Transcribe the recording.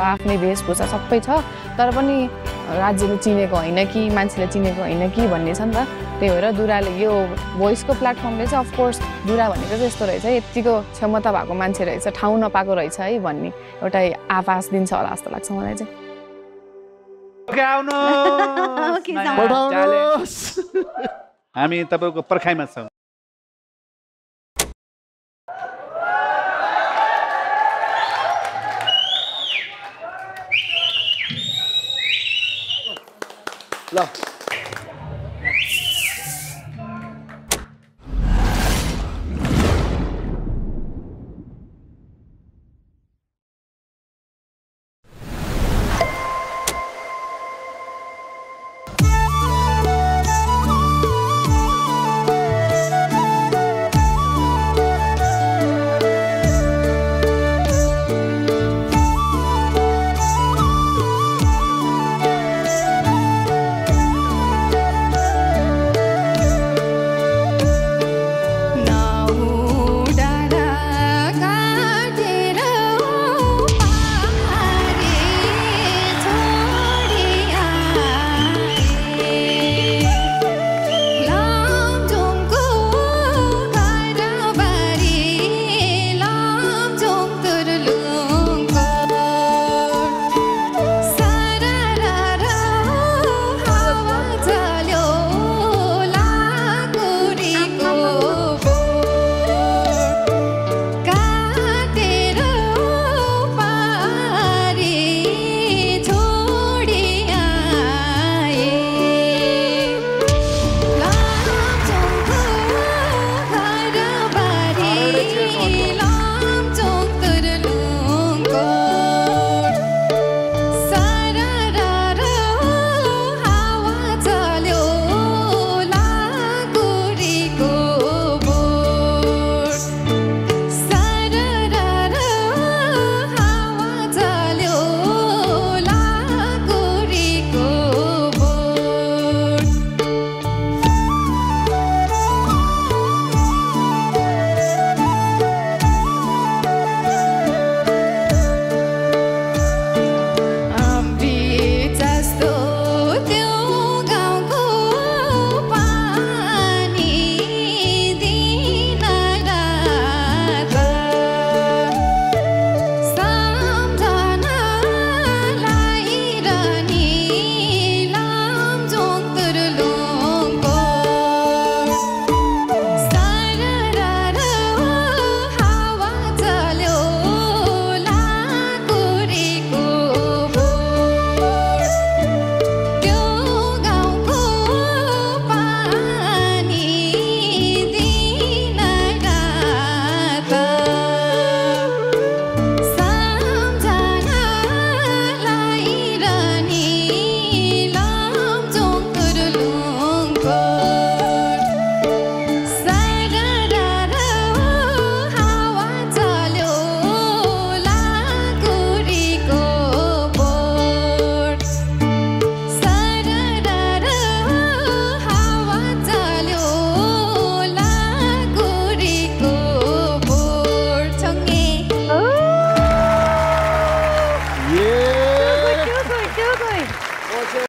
आफ्नै वेशभूषा सबै छ तर पनि राज्यले चिनेको होइन कि मान्छेले चिनेको होइन कि भन्ने छ नि त त्यही भएर दुराले यो भोइसको प्लेटफर्मले चाहिँ अफकोर्स दुरा भनेको चाहिँ यस्तो रहेछ यतिको क्षमता भएको मान्छे रहेछ ठाउँ नपाएको रहेछ है भन्ने एउटा आभास दिन्छ होला जस्तो लाग्छ मलाई चाहिँ हामी तपाईको पर्खाइमा छौँ ल